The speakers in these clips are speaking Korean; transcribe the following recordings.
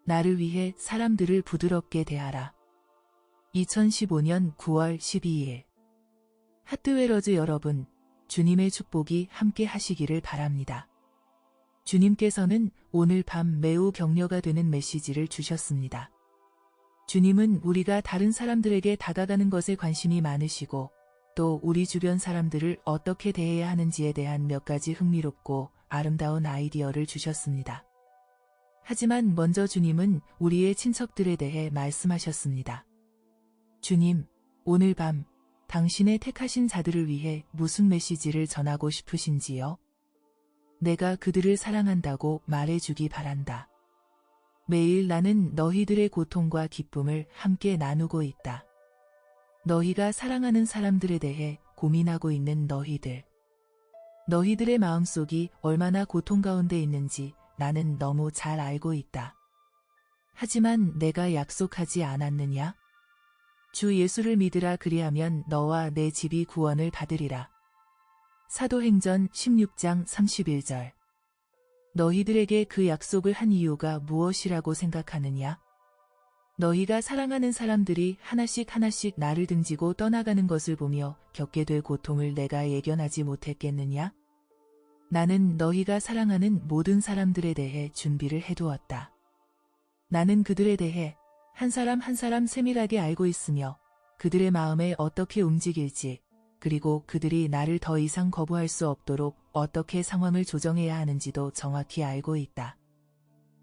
나를 위해 사람들을 부드럽게 대하라. 2015년 9월 12일 하트웨러즈 여러분, 주님의 축복이 함께 하시기를 바랍니다. 주님께서는 오늘 밤 매우 격려가 되는 메시지를 주셨습니다. 주님은 우리가 다른 사람들에게 다가가는 것에 관심이 많으시고 또 우리 주변 사람들을 어떻게 대해야 하는지에 대한 몇 가지 흥미롭고 아름다운 아이디어를 주셨습니다. 하지만 먼저 주님은 우리의 친척들에 대해 말씀하셨습니다. 주님, 오늘 밤 당신의 택하신 자들을 위해 무슨 메시지를 전하고 싶으신지요? 내가 그들을 사랑한다고 말해주기 바란다. 매일 나는 너희들의 고통과 기쁨을 함께 나누고 있다. 너희가 사랑하는 사람들에 대해 고민하고 있는 너희들. 너희들의 마음속이 얼마나 고통 가운데 있는지 나는 너무 잘 알고 있다. 하지만 내가 약속하지 않았느냐? 주 예수를 믿으라 그리하면 너와 내 집이 구원을 받으리라. 사도행전 16장 31절. 너희들에게 그 약속을 한 이유가 무엇이라고 생각하느냐? 너희가 사랑하는 사람들이 하나씩 나를 등지고 떠나가는 것을 보며 겪게 될 고통을 내가 예견하지 못했겠느냐? 나는 너희가 사랑하는 모든 사람들에 대해 준비를 해두었다. 나는 그들에 대해 한 사람 한 사람 세밀하게 알고 있으며 그들의 마음에 어떻게 움직일지, 그리고 그들이 나를 더 이상 거부할 수 없도록 어떻게 상황을 조정해야 하는지도 정확히 알고 있다.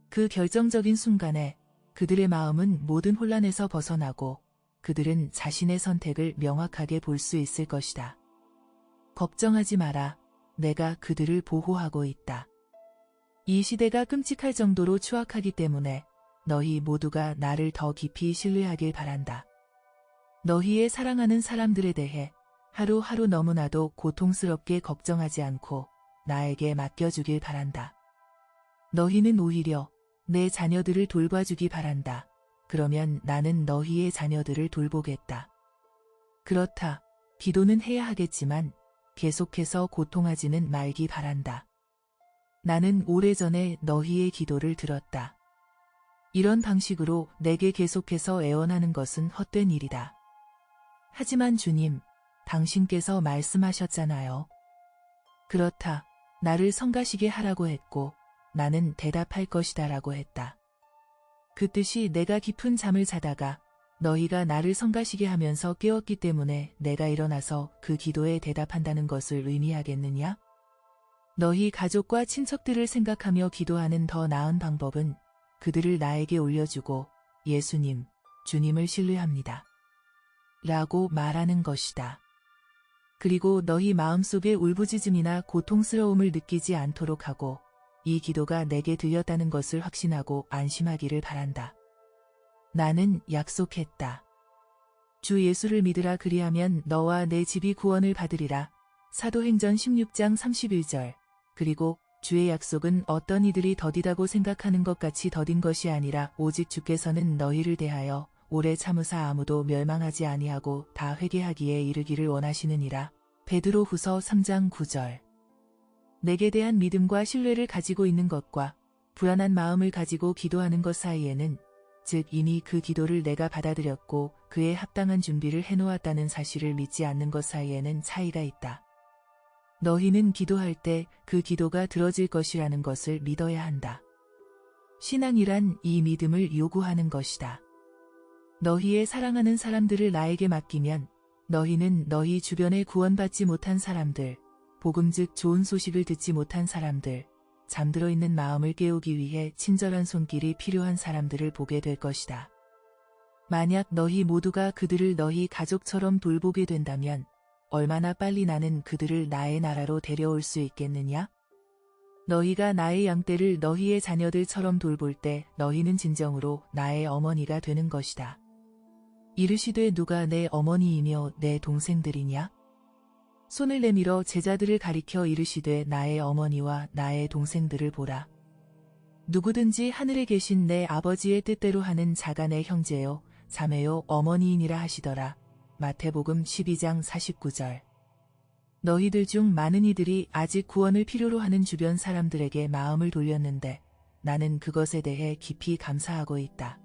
그 결정적인 순간에 그들의 마음은 모든 혼란에서 벗어나고 그들은 자신의 선택을 명확하게 볼 수 있을 것이다. 걱정하지 마라. 내가 그들을 보호하고 있다. 이 시대가 끔찍할 정도로 추악하기 때문에 너희 모두가 나를 더 깊이 신뢰하길 바란다. 너희의 사랑하는 사람들에 대해 하루하루 너무나도 고통스럽게 걱정하지 않고 나에게 맡겨주길 바란다. 너희는 오히려 내 자녀들을 돌봐주기 바란다. 그러면 나는 너희의 자녀들을 돌보겠다. 그렇다. 기도는 해야 하겠지만 계속해서 고통하지는 말기 바란다. 나는 오래전에 너희의 기도를 들었다. 이런 방식으로 내게 계속해서 애원하는 것은 헛된 일이다. 하지만 주님, 당신께서 말씀하셨잖아요. 그렇다. 나를 성가시게 하라고 했고 나는 대답할 것이다 라고 했다. 그 뜻이 내가 깊은 잠을 자다가 너희가 나를 성가시게 하면서 깨웠기 때문에 내가 일어나서 그 기도에 대답한다는 것을 의미하겠느냐? 너희 가족과 친척들을 생각하며 기도하는 더 나은 방법은 그들을 나에게 올려주고 예수님, 주님을 신뢰합니다. 라고 말하는 것이다. 그리고 너희 마음속에 울부짖음이나 고통스러움을 느끼지 않도록 하고 이 기도가 내게 들렸다는 것을 확신하고 안심하기를 바란다. 나는 약속했다. 주 예수를 믿으라 그리하면 너와 내 집이 구원을 받으리라. 사도행전 16장 31절. 그리고 주의 약속은 어떤 이들이 더디다고 생각하는 것 같이 더딘 것이 아니라 오직 주께서는 너희를 대하여 오래 참으사 아무도 멸망하지 아니하고 다 회개하기에 이르기를 원하시느니라. 베드로후서 3장 9절. 내게 대한 믿음과 신뢰를 가지고 있는 것과 불안한 마음을 가지고 기도하는 것 사이에는, 즉 이미 그 기도를 내가 받아들였고 그에 합당한 준비를 해놓았다는 사실을 믿지 않는 것 사이에는 차이가 있다. 너희는 기도할 때 그 기도가 들어질 것이라는 것을 믿어야 한다. 신앙이란 이 믿음을 요구하는 것이다. 너희의 사랑하는 사람들을 나에게 맡기면 너희는 너희 주변에 구원받지 못한 사람들, 복음 즉 좋은 소식을 듣지 못한 사람들, 잠들어 있는 마음을 깨우기 위해 친절한 손길이 필요한 사람들을 보게 될 것이다. 만약 너희 모두가 그들을 너희 가족처럼 돌보게 된다면 얼마나 빨리 나는 그들을 나의 나라로 데려올 수 있겠느냐? 너희가 나의 양떼를 너희의 자녀들처럼 돌볼 때 너희는 진정으로 나의 어머니가 되는 것이다. 이르시되 누가 내 어머니이며 내 동생들이냐? 손을 내밀어 제자들을 가리켜 이르시되 나의 어머니와 나의 동생들을 보라. 누구든지 하늘에 계신 내 아버지의 뜻대로 하는 자가 내 형제요 자매요 어머니이니라 하시더라. 마태복음 12장 49절. 너희들 중 많은 이들이 아직 구원을 필요로 하는 주변 사람들에게 마음을 돌렸는데 나는 그것에 대해 깊이 감사하고 있다.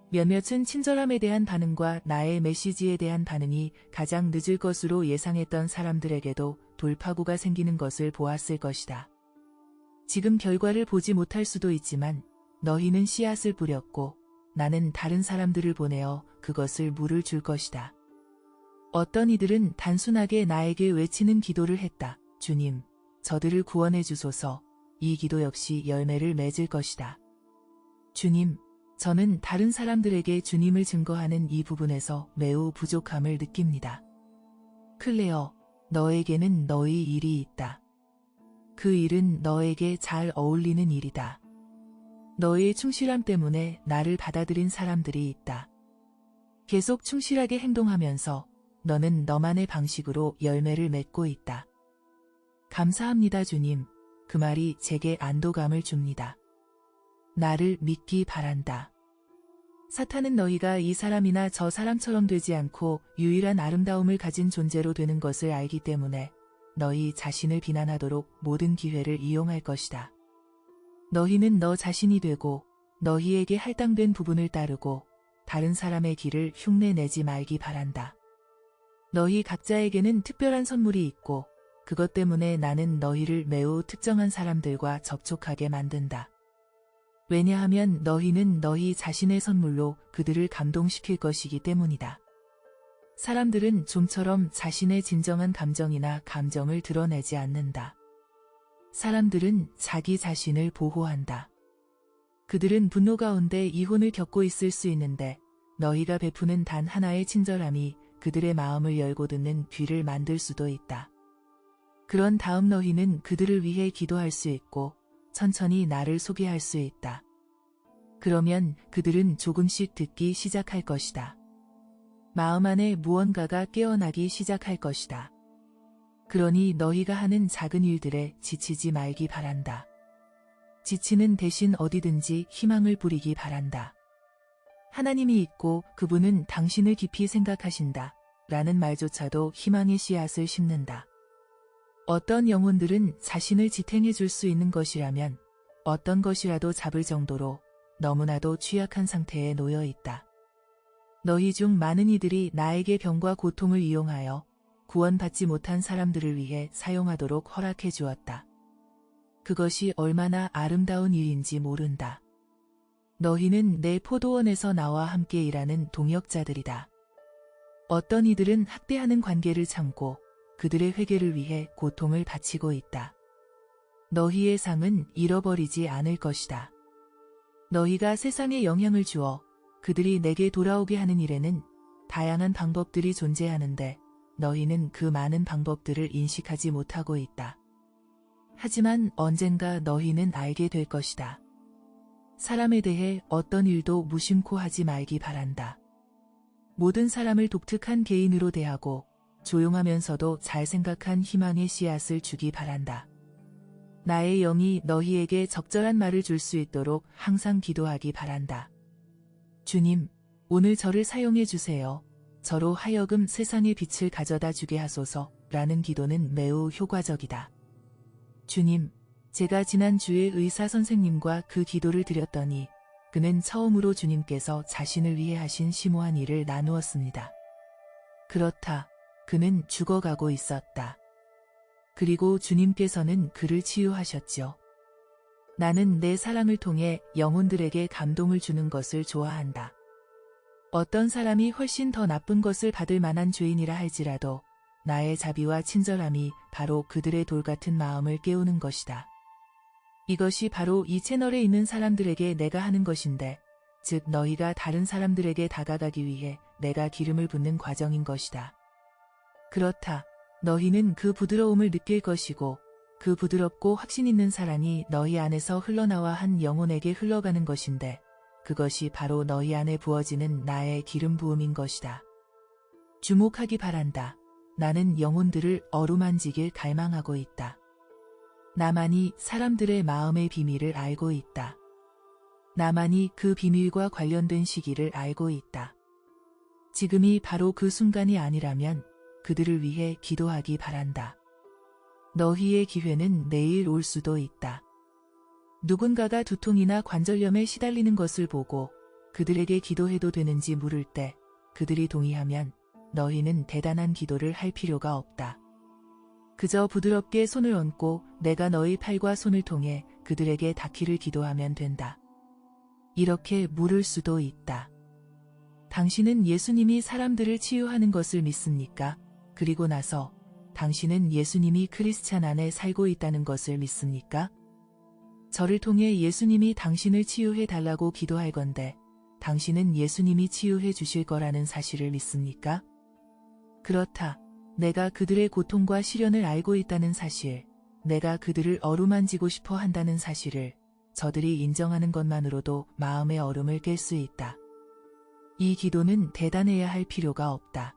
몇몇은 친절함에 대한 반응과 나의 메시지에 대한 반응이 가장 늦을 것으로 예상했던 사람들에게도 돌파구가 생기는 것을 보았을 것이다. 지금 결과를 보지 못할 수도 있지만 너희는 씨앗을 뿌렸고 나는 다른 사람들을 보내어 그것을 물을 줄 것이다. 어떤 이들은 단순하게 나에게 외치는 기도를 했다. 주님, 저들을 구원해 주소서. 이 기도 역시 열매를 맺을 것이다. 주님, 저는 다른 사람들에게 주님을 증거하는 이 부분에서 매우 부족함을 느낍니다. 클레어, 너에게는 너의 일이 있다. 그 일은 너에게 잘 어울리는 일이다. 너의 충실함 때문에 나를 받아들인 사람들이 있다. 계속 충실하게 행동하면서 너는 너만의 방식으로 열매를 맺고 있다. 감사합니다, 주님. 그 말이 제게 안도감을 줍니다. 나를 믿기 바란다. 사탄은 너희가 이 사람이나 저 사람처럼 되지 않고 유일한 아름다움을 가진 존재로 되는 것을 알기 때문에 너희 자신을 비난하도록 모든 기회를 이용할 것이다. 너희는 너 자신이 되고 너희에게 할당된 부분을 따르고 다른 사람의 길을 흉내내지 말기 바란다. 너희 각자에게는 특별한 선물이 있고 그것 때문에 나는 너희를 매우 특정한 사람들과 접촉하게 만든다. 왜냐하면 너희는 너희 자신의 선물로 그들을 감동시킬 것이기 때문이다. 사람들은 좀처럼 자신의 진정한 감정이나 감정을 드러내지 않는다. 사람들은 자기 자신을 보호한다. 그들은 분노 가운데 이혼을 겪고 있을 수 있는데 너희가 베푸는 단 하나의 친절함이 그들의 마음을 열고 듣는 귀를 만들 수도 있다. 그런 다음 너희는 그들을 위해 기도할 수 있고 천천히 나를 소개할 수 있다. 그러면 그들은 조금씩 듣기 시작할 것이다. 마음 안에 무언가가 깨어나기 시작할 것이다. 그러니 너희가 하는 작은 일들에 지치지 말기 바란다. 지치는 대신 어디든지 희망을 부리기 바란다. 하나님이 있고 그분은 당신을 깊이 생각하신다. 라는 말조차도 희망의 씨앗을 심는다. 어떤 영혼들은 자신을 지탱해 줄 수 있는 것이라면 어떤 것이라도 잡을 정도로 너무나도 취약한 상태에 놓여 있다. 너희 중 많은 이들이 나에게 병과 고통을 이용하여 구원받지 못한 사람들을 위해 사용하도록 허락해 주었다. 그것이 얼마나 아름다운 일인지 모른다. 너희는 내 포도원에서 나와 함께 일하는 동역자들이다. 어떤 이들은 학대하는 관계를 참고 그들의 회개를 위해 고통을 바치고 있다. 너희의 상은 잃어버리지 않을 것이다. 너희가 세상에 영향을 주어 그들이 내게 돌아오게 하는 일에는 다양한 방법들이 존재하는데 너희는 그 많은 방법들을 인식하지 못하고 있다. 하지만 언젠가 너희는 알게 될 것이다. 사람에 대해 어떤 일도 무심코 하지 말기 바란다. 모든 사람을 독특한 개인으로 대하고 조용하면서도 잘 생각한 희망의 씨앗을 주기 바란다. 나의 영이 너희에게 적절한 말을 줄 수 있도록 항상 기도하기 바란다. 주님, 오늘 저를 사용해 주세요. 저로 하여금 세상의 빛을 가져다 주게 하소서. 라는 기도는 매우 효과적이다. 주님, 제가 지난주에 의사 선생님과 그 기도를 드렸더니 그는 처음으로 주님께서 자신을 위해 하신 심오한 일을 나누었습니다. 그렇다. 그는 죽어가고 있었다. 그리고 주님께서는 그를 치유하셨죠. 나는 내 사랑을 통해 영혼들에게 감동을 주는 것을 좋아한다. 어떤 사람이 훨씬 더 나쁜 것을 받을 만한 죄인이라 할지라도 나의 자비와 친절함이 바로 그들의 돌 같은 마음을 깨우는 것이다. 이것이 바로 이 채널에 있는 사람들에게 내가 하는 것인데, 즉 너희가 다른 사람들에게 다가가기 위해 내가 기름을 붓는 과정인 것이다. 그렇다. 너희는 그 부드러움을 느낄 것이고 그 부드럽고 확신 있는 사랑이 너희 안에서 흘러나와 한 영혼에게 흘러가는 것인데 그것이 바로 너희 안에 부어지는 나의 기름 부음인 것이다. 주목하기 바란다. 나는 영혼들을 어루만지길 갈망하고 있다. 나만이 사람들의 마음의 비밀을 알고 있다. 나만이 그 비밀과 관련된 시기를 알고 있다. 지금이 바로 그 순간이 아니라면 그들을 위해 기도하기 바란다. 너희의 기회는 내일 올 수도 있다. 누군가가 두통이나 관절염에 시달리는 것을 보고 그들에게 기도해도 되는지 물을 때 그들이 동의하면 너희는 대단한 기도를 할 필요가 없다. 그저 부드럽게 손을 얹고 내가 너희 팔과 손을 통해 그들에게 닿기를 기도하면 된다. 이렇게 물을 수도 있다. 당신은 예수님이 사람들을 치유하는 것을 믿습니까? 그리고 나서 당신은 예수님이 크리스찬 안에 살고 있다는 것을 믿습니까? 저를 통해 예수님이 당신을 치유해 달라고 기도할 건데 당신은 예수님이 치유해 주실 거라는 사실을 믿습니까? 그렇다. 내가 그들의 고통과 시련을 알고 있다는 사실, 내가 그들을 어루만지고 싶어 한다는 사실을 저들이 인정하는 것만으로도 마음의 얼음을 깰 수 있다. 이 기도는 대단해야 할 필요가 없다.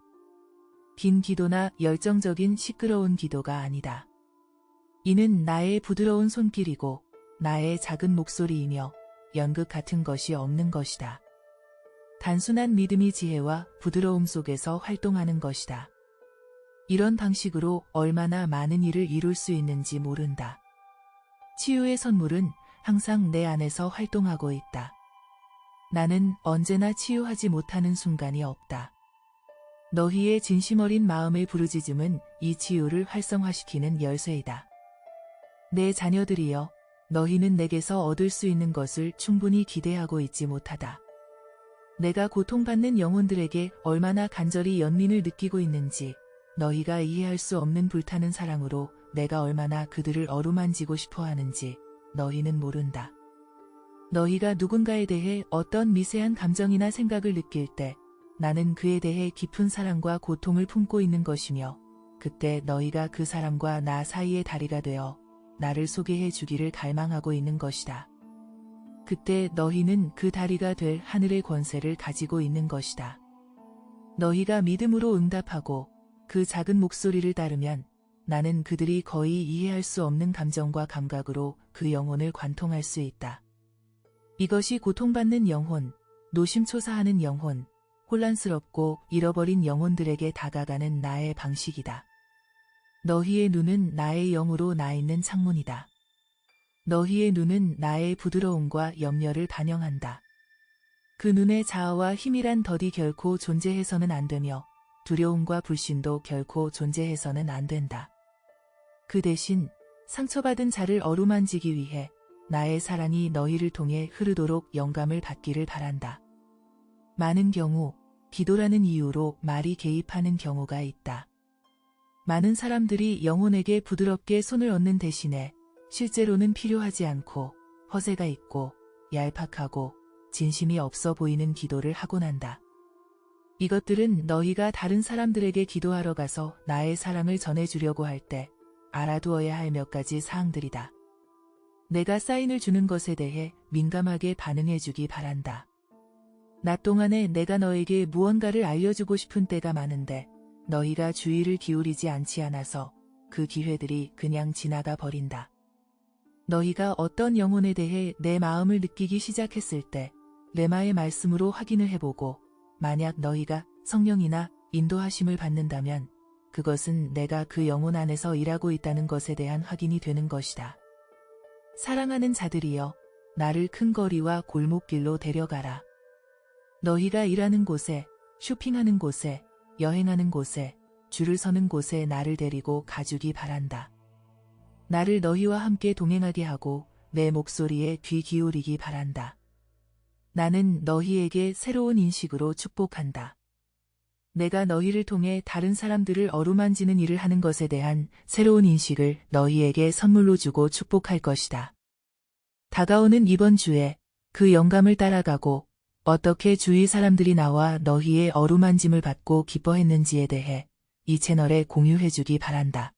긴 기도나 열정적인 시끄러운 기도가 아니다. 이는 나의 부드러운 손길이고 나의 작은 목소리이며 연극 같은 것이 없는 것이다. 단순한 믿음이 지혜와 부드러움 속에서 활동하는 것이다. 이런 방식으로 얼마나 많은 일을 이룰 수 있는지 모른다. 치유의 선물은 항상 내 안에서 활동하고 있다. 나는 언제나 치유하지 못하는 순간이 없다. 너희의 진심 어린 마음의 부르짖음은 이 치유를 활성화시키는 열쇠이다. 내 자녀들이여, 너희는 내게서 얻을 수 있는 것을 충분히 기대하고 있지 못하다. 내가 고통받는 영혼들에게 얼마나 간절히 연민을 느끼고 있는지, 너희가 이해할 수 없는 불타는 사랑으로 내가 얼마나 그들을 어루만지고 싶어 하는지 너희는 모른다. 너희가 누군가에 대해 어떤 미세한 감정이나 생각을 느낄 때 나는 그에 대해 깊은 사랑과 고통을 품고 있는 것이며 그때 너희가 그 사람과 나 사이의 다리가 되어 나를 소개해 주기를 갈망하고 있는 것이다. 그때 너희는 그 다리가 될 하늘의 권세를 가지고 있는 것이다. 너희가 믿음으로 응답하고 그 작은 목소리를 따르면 나는 그들이 거의 이해할 수 없는 감정과 감각으로 그 영혼을 관통할 수 있다. 이것이 고통받는 영혼, 노심초사하는 영혼, 혼란스럽고 잃어버린 영혼들에게 다가가는 나의 방식이다. 너희의 눈은 나의 영으로 나 있는 창문이다. 너희의 눈은 나의 부드러움과 염려를 반영한다. 그 눈의 자아와 힘이란 덫이 결코 존재해서는 안 되며 두려움과 불신도 결코 존재해서는 안 된다. 그 대신 상처받은 자를 어루만지기 위해 나의 사랑이 너희를 통해 흐르도록 영감을 받기를 바란다. 많은 경우 기도라는 이유로 말이 개입하는 경우가 있다. 많은 사람들이 영혼에게 부드럽게 손을 얹는 대신에 실제로는 필요하지 않고 허세가 있고 얄팍하고 진심이 없어 보이는 기도를 하곤 한다. 이것들은 너희가 다른 사람들에게 기도하러 가서 나의 사랑을 전해주려고 할 때 알아두어야 할 몇 가지 사항들이다. 내가 사인을 주는 것에 대해 민감하게 반응해주기 바란다. 낮 동안에 내가 너에게 무언가를 알려주고 싶은 때가 많은데 너희가 주의를 기울이지 않지 않아서 그 기회들이 그냥 지나가 버린다. 너희가 어떤 영혼에 대해 내 마음을 느끼기 시작했을 때 레마의 말씀으로 확인을 해보고 만약 너희가 성령이나 인도하심을 받는다면 그것은 내가 그 영혼 안에서 일하고 있다는 것에 대한 확인이 되는 것이다. 사랑하는 자들이여, 나를 큰 거리와 골목길로 데려가라. 너희가 일하는 곳에, 쇼핑하는 곳에, 여행하는 곳에, 줄을 서는 곳에 나를 데리고 가주기 바란다. 나를 너희와 함께 동행하게 하고 내 목소리에 귀 기울이기 바란다. 나는 너희에게 새로운 인식으로 축복한다. 내가 너희를 통해 다른 사람들을 어루만지는 일을 하는 것에 대한 새로운 인식을 너희에게 선물로 주고 축복할 것이다. 다가오는 이번 주에 그 영감을 따라가고 어떻게 주위 사람들이 나와 너희의 어루만짐을 받고 기뻐했는지에 대해 이 채널에 공유해주기 바란다.